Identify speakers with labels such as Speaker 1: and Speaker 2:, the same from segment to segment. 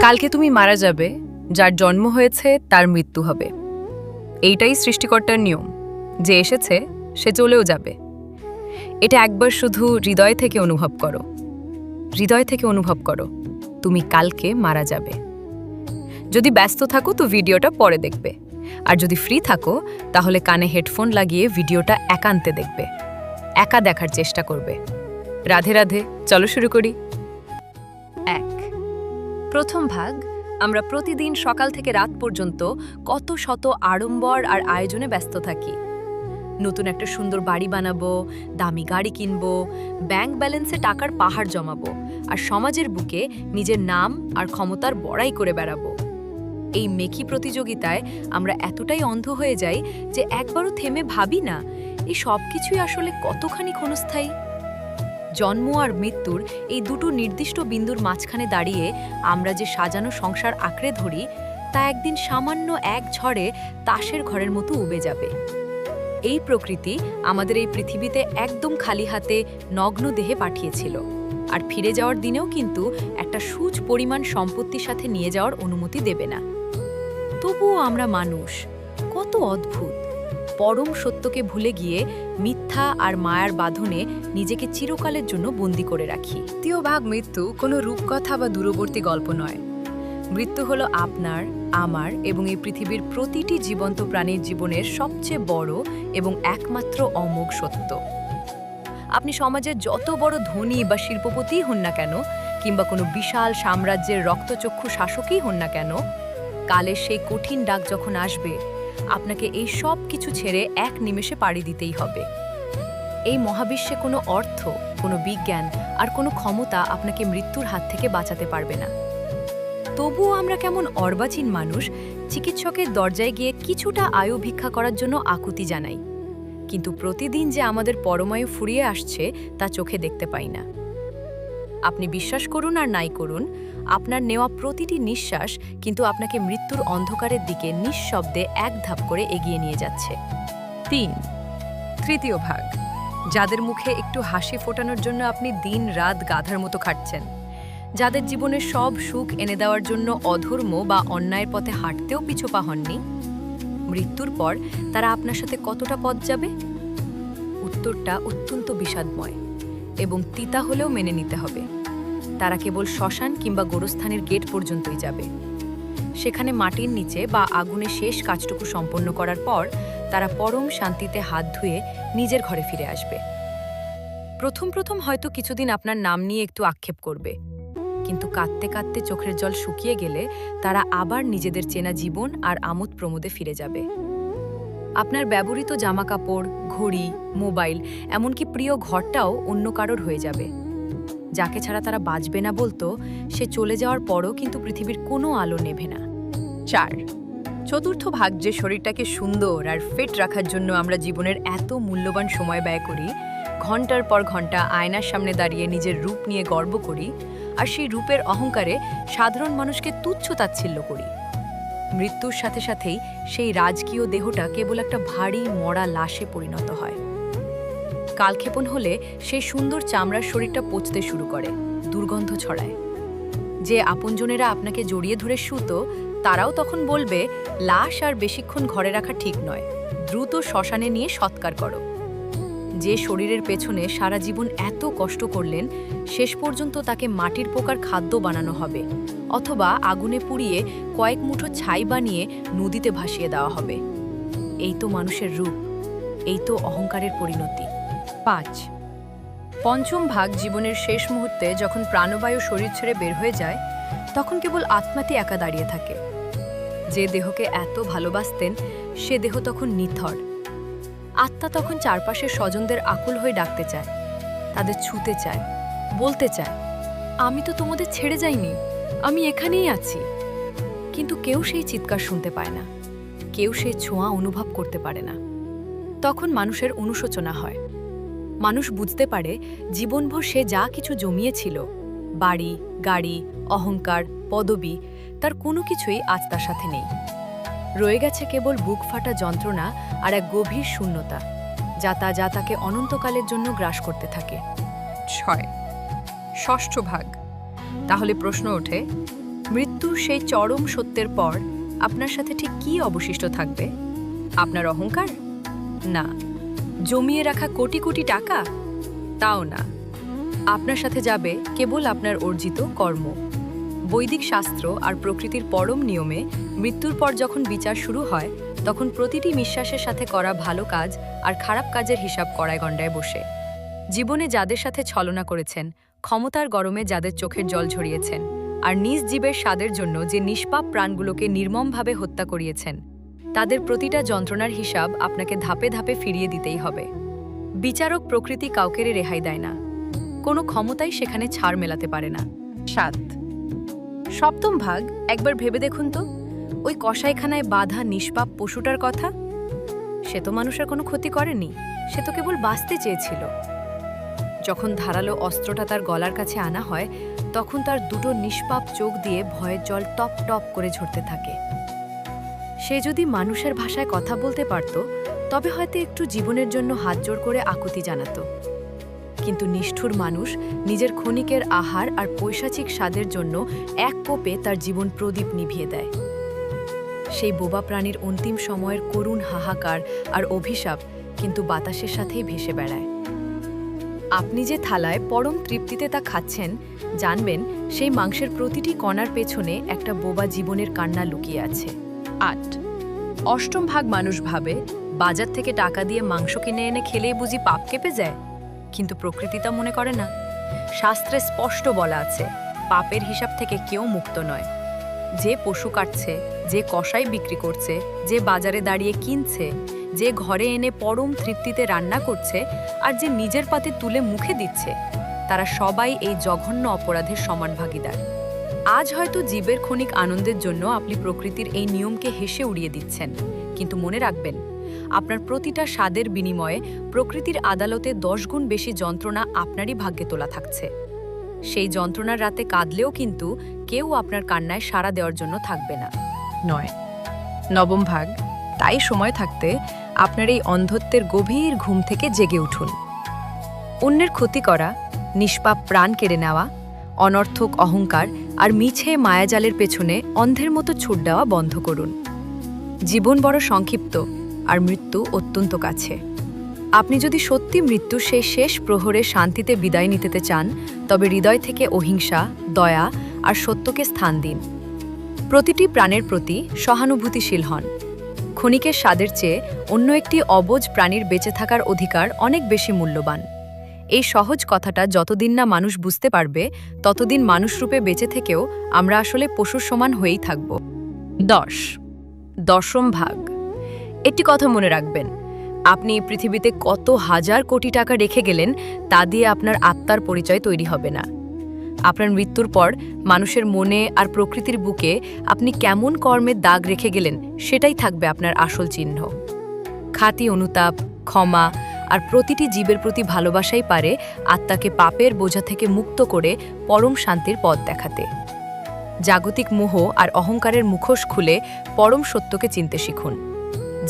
Speaker 1: কালকে তুমি মারা যাবে, যার জন্ম হয়েছে তার মৃত্যু হবে। এইটাই সৃষ্টিকর্তার নিয়ম, যে এসেছে সে চলেও যাবে। এটা একবার শুধু হৃদয় থেকে অনুভব করো। হৃদয় থেকে অনুভব করো তুমি কালকে মারা যাবে। যদি ব্যস্ত থাকো তো ভিডিওটা পরে দেখবে, আর যদি ফ্রি থাকো তাহলে কানে হেডফোন লাগিয়ে ভিডিওটা একান্তে দেখবে, একা দেখার চেষ্টা করবে। রাধে রাধে, চলো শুরু করি। 1। প্রথম ভাগ। আমরা প্রতিদিন সকাল থেকে রাত পর্যন্ত কত শত আড়ম্বর আর আয়োজনে ব্যস্ত থাকি। নতুন একটা সুন্দর বাড়ি বানাবো, দামি গাড়ি কিনবো, ব্যাংক ব্যালেন্সে টাকার পাহাড় জমাবো, আর সমাজের বুকে নিজের নাম আর ক্ষমতার বড়াই করে বেড়াবো। এই মেকি প্রতিযোগিতায় আমরা এতটাই অন্ধ হয়ে যাই যে একবারও থেমে ভাবি না এই সব কিছুই আসলে কতখানি ক্ষণস্থায়ী। জন্ম আর মৃত্যুর এই দুটো নির্দিষ্ট বিন্দুর মাঝখানে দাঁড়িয়ে আমরা যে সাজানো সংসার আঁকড়ে ধরি, তা একদিন সামান্য এক ঝড়ে তাসের ঘরের মতো উবে যাবে। এই প্রকৃতি আমাদের এই পৃথিবীতে একদম খালি হাতে নগ্ন দেহে পাঠিয়েছিল, আর ফিরে যাওয়ার দিনেও কিন্তু একটা সূচ পরিমাণ সম্পত্তির সাথে নিয়ে যাওয়ার অনুমতি দেবে না। তবুও আমরা মানুষ কত অদ্ভুত, পরম সত্যকে ভুলে গিয়ে মিথ্যা আর মায়ার বাঁধনে নিজেকে চিরকালের জন্য বন্দী করে রাখি। তৃতীয় ভাগ। মৃত্যু কোনো রূপকথা বা দূরবর্তী গল্প নয়। মৃত্যু হলো আপনার, আমার এবং এই পৃথিবীর প্রতিটি জীবন্ত প্রাণীর জীবনের সবচেয়ে বড় এবং একমাত্র অমোঘ সত্য। আপনি সমাজের যত বড় ধনী বা শিল্পপতিই হন না কেন, কিংবা কোনো বিশাল সাম্রাজ্যের রক্তচক্ষু শাসকই হন না কেন, কালের সেই কঠিন ডাক যখন আসবে, আপনাকে এই সব কিছু ছেড়ে এক নিমেষে পাড়ি দিতেই হবে। এই মহাবিশ্বে কোনো অর্থ, কোনো বিজ্ঞান আর কোনো ক্ষমতা আপনাকে মৃত্যুর হাত থেকে বাঁচাতে পারবে না। তবুও আমরা কেমন অর্বাচীন মানুষ চিকিৎসকের দরজায় গিয়ে কিছুটা আয়ু ভিক্ষা করার জন্য আকুতি জানাই, কিন্তু প্রতিদিন যে আমাদের পরমায়ু ফুরিয়ে আসছে তা চোখে দেখতে পাই না। আপনি বিশ্বাস করুন আর নাই করুন, আপনার নেওয়া প্রতিটি নিঃশ্বাস কিন্তু আপনাকে মৃত্যুর অন্ধকারের দিকে নিঃশব্দে এক ধাপ করে এগিয়ে নিয়ে যাচ্ছে। 3। তৃতীয় ভাগ। যাদের মুখে একটু হাসি ফোটানোর জন্য আপনি দিন রাত গাধার মতো খাটছেন, যাদের জীবনে সব সুখ এনে দেওয়ার জন্য অধর্ম বা অন্যায়ের পথে হাঁটতেও পিছুপা হননি, মৃত্যুর পর তারা আপনার সাথে কতটা পথ যাবে? উত্তরটা অত্যন্ত বিষাদময় এবং তিতা হলেও মেনে নিতে হবে। তারা কেবল শ্মশান কিংবা গোরস্থানের গেট পর্যন্তই যাবে। সেখানে মাটির নিচে বা আগুনে শেষ কাজটুকু সম্পন্ন করার পর তারা পরম শান্তিতে হাত ধুয়ে নিজের ঘরে ফিরে আসবে। প্রথম প্রথম হয়তো কিছুদিন আপনার নাম নিয়ে একটু আক্ষেপ করবে, কিন্তু কাঁদতে কাঁদতে চোখের জল শুকিয়ে গেলে তারা আবার নিজেদের চেনা জীবন আর আমোদ প্রমোদে ফিরে যাবে। আপনার ব্যবহৃত জামাকাপড়, ঘড়ি, মোবাইল, এমনকি প্রিয় ঘরটাও অন্য কারোর হয়ে যাবে। যাকে ছাড়া তারা বাঁচবে না বলতো, সে চলে যাওয়ার পরও কিন্তু পৃথিবীর কোনো আলো নেভে না। 4। চতুর্থ ভাগ। যে শরীরটাকে সুন্দর আর ফিট রাখার জন্য আমরা জীবনের এত মূল্যবান সময় ব্যয় করি, ঘন্টার পর ঘন্টা আয়নার সামনে দাঁড়িয়ে নিজের রূপ নিয়ে গর্ব করি, আর সেই রূপের অহংকারে সাধারণ মানুষকে তুচ্ছ তাচ্ছিল্য করি, মৃত্যুর সাথে সাথেই সেই রাজকীয় দেহটা কেবল একটা ভারী মরা লাশে পরিণত হয়। কালক্ষেপণ হলে সেই সুন্দর চামড়ার শরীরটা পচতে শুরু করে, দুর্গন্ধ ছড়ায়। যে আপনজনেরা আপনাকে জড়িয়ে ধরে শুতো, তারাও তখন বলবে, লাশ আর বেশিক্ষণ ঘরে রাখা ঠিক নয়, দ্রুত শ্মশানে নিয়ে সৎকার করো। যে শরীরের পেছনে সারা জীবন এত কষ্ট করলেন, শেষ পর্যন্ত তাকে মাটির পোকার খাদ্য বানানো হবে, অথবা আগুনে পুড়িয়ে কয়েক মুঠো ছাই বানিয়ে নদীতে ভাসিয়ে দেওয়া হবে। এই তো মানুষের রূপ, এই তো অহংকারের পরিণতি। 5। পঞ্চম ভাগ। জীবনের শেষ মুহূর্তে যখন প্রাণবায়ু শরীর ছেড়ে বের হয়ে যায়, তখন কেবল আত্মাটি একা দাঁড়িয়ে থাকে। যে দেহকে এত ভালোবাসতেন, সে দেহ তখন নিথর। আত্মা তখন চারপাশের স্বজনদের আকুল হয়ে ডাকতে চায়, তাদের ছুঁতে চায়, বলতে চায়, আমি তো তোমাদের ছেড়ে যাইনি, আমি এখানেই আছি। কিন্তু কেউ সেই চিৎকার শুনতে পায় না, কেউ সেই ছোঁয়া অনুভব করতে পারে না। তখন মানুষের অনুশোচনা হয়। মানুষ বুঝতে পারে জীবনভর সে যা কিছু জমিয়েছিল, বাড়ি, গাড়ি, অহংকার, পদবি, তার কোনো কিছুই আজ তার সাথে নেই। রয়ে গেছে কেবল বুক ফাটা যন্ত্রণা আর এক গভীর শূন্যতা, যা তাকে অনন্তকালের জন্য গ্রাস করতে থাকে। 6। ষষ্ঠ ভাগ। তাহলে প্রশ্ন ওঠে, মৃত্যুর সেই চরম সত্যের পর আপনার সাথে ঠিক কী অবশিষ্ট থাকবে? আপনার অহংকার? না। জমিয়ে রাখা কোটি কোটি টাকা? তাও না। আপনার সাথে যাবে কেবল আপনার অর্জিত কর্ম। বৈদিক শাস্ত্র আর প্রকৃতির পরম নিয়মে মৃত্যুর পর যখন বিচার শুরু হয়, তখন প্রতিটি নিঃশ্বাসের সাথে করা ভালো কাজ আর খারাপ কাজের হিসাব কড়ায় গণ্ডায় বসে। জীবনে যাদের সাথে ছলনা করেছেন, ক্ষমতার গরমে যাদের চোখের জল ঝরিয়েছেন, আর নিজ জীবের স্বাদের জন্য যে নিষ্পাপ প্রাণগুলোকে নির্মমভাবে হত্যা করিয়েছেন, তাদের প্রতিটা যন্ত্রণার হিসাব আপনাকে ধাপে ধাপে ফিরিয়ে দিতেই হবে। বিচারক প্রকৃতি কাউকে রেহাই দেয় না। কোনো ক্ষমতাই সেখানে ছাড় মেলাতে পারে না। 7 সপ্তম ভাগ। একবার ভেবে দেখুন তো, ওই কসাইখানায় বাঁধা নিষ্পাপ পশুটার কথা। সে তো মানুষের কোনো ক্ষতি করেনি, সে তো কেবল বাঁচতে চেয়েছিল। যখন ধারালো অস্ত্রটা তার গলার কাছে আনা হয়, তখন তার দুটো নিষ্পাপ চোখ দিয়ে ভয়ের জল টপ টপ করে ঝরতে থাকে। সে যদি মানুষের ভাষায় কথা বলতে পারত, তবে হয়তো একটু জীবনের জন্য হাত জোড় করে আকুতি জানাতো। কিন্তু নিষ্ঠুর মানুষ নিজের ক্ষণিকের আহার আর পৈশাচিক স্বাদের জন্য এক কোপে তার জীবন প্রদীপ নিভিয়ে দেয়। সেই বোবা প্রাণীর অন্তিম সময়ের করুণ হাহাকার আর অভিশাপ কিন্তু বাতাসের সাথেই ভেসে বেড়ায়। আপনি যে থালায় পরম তৃপ্তিতে তা খাচ্ছেন, জানবেন সেই মাংসের প্রতিটি কণার পেছনে একটা বোবা জীবনের কান্না লুকিয়ে আছে। 8 অষ্টম ভাগ মানুষ ভাবে, বাজার থেকে টাকা দিয়ে মাংস কিনে এনে খেলেই বুঝি পাপ কেঁপে যায়। কিন্তু প্রকৃতি তা মনে করে না। শাস্ত্রে স্পষ্ট বলা আছে, পাপের হিসাব থেকে কেউ মুক্ত নয়। যে পশু কাটছে, যে কসাই বিক্রি করছে, যে বাজারে দাঁড়িয়ে কিনছে, যে ঘরে এনে পরম তৃপ্তিতে রান্না করছে, আর যে নিজের পাতে তুলে মুখে দিচ্ছে, তারা সবাই এই জঘন্য অপরাধের সমান ভাগীদার। আজ হয়তো জীবের ক্ষণিক আনন্দের জন্য আপনি প্রকৃতির এই নিয়মকে হেসে উড়িয়ে দিচ্ছেন, কিন্তু মনে রাখবেন, আপনার প্রতিটা স্বাদের বিনিময়ে প্রকৃতির আদালতে 10 গুণ বেশি যন্ত্রণা আপনারই ভাগ্যে তোলা থাকছে। সেই যন্ত্রণার রাতে কাঁদলেও কিন্তু কেউ আপনার কান্নায় সাড়া দেওয়ার জন্য থাকবে না। 9 নবম ভাগ। তাই সময় থাকতে আপনার এই অন্ধত্বের গভীর ঘুম থেকে জেগে উঠুন। অন্যের ক্ষতি করা, নিষ্পাপ প্রাণ কেড়ে নেওয়া, অনর্থক অহংকার আর মিছে মায়াজালের পেছনে অন্ধের মতো ছুট দেওয়া বন্ধ করুন। জীবন বড় সংক্ষিপ্ত, আর মৃত্যু অত্যন্ত কাছে। আপনি যদি সত্যি মৃত্যুর সেই শেষ প্রহরে শান্তিতে বিদায় নিতে চান, তবে হৃদয় থেকে অহিংসা, দয়া আর সত্যকে স্থান দিন। প্রতিটি প্রাণের প্রতি সহানুভূতিশীল হন। ক্ষণিকের স্বাদের চেয়ে অন্য একটি অবুঝ প্রাণীর বেঁচে থাকার অধিকার অনেক বেশি মূল্যবান। এই সহজ কথাটা যতদিন না মানুষ বুঝতে পারবে, ততদিন মানুষরূপে বেঁচে থেকেও আমরা আসলে পশুর সমান হয়েই থাকব। 10ম ভাগ। একটি কথা মনে রাখবেন, আপনি পৃথিবীতে কত হাজার কোটি টাকা রেখে গেলেন, তা দিয়ে আপনার আত্মার পরিচয় তৈরি হবে না। আপনার মৃত্যুর পর মানুষের মনে আর প্রকৃতির বুকে আপনি কেমন কর্মের দাগ রেখে গেলেন, সেটাই থাকবে আপনার আসল চিহ্ন। খাঁটি অনুতাপ, ক্ষমা আর প্রতিটি জীবের প্রতি ভালোবাসাই পারে আত্মাকে পাপের বোঝা থেকে মুক্ত করে পরম শান্তির পথ দেখাতে। জাগতিক মোহ আর অহংকারের মুখোশ খুলে পরম সত্যকে চিনতে শিখুন।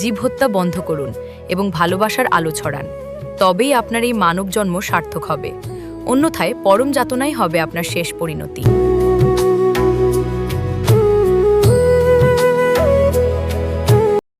Speaker 1: জীব হত্যা বন্ধ করুন এবং ভালোবাসার আলো ছড়ান। তবেই আপনার এই মানব জন্ম সার্থক হবে। অন্যথায় পরম যাতনাই হবে আপনার শেষ পরিণতি।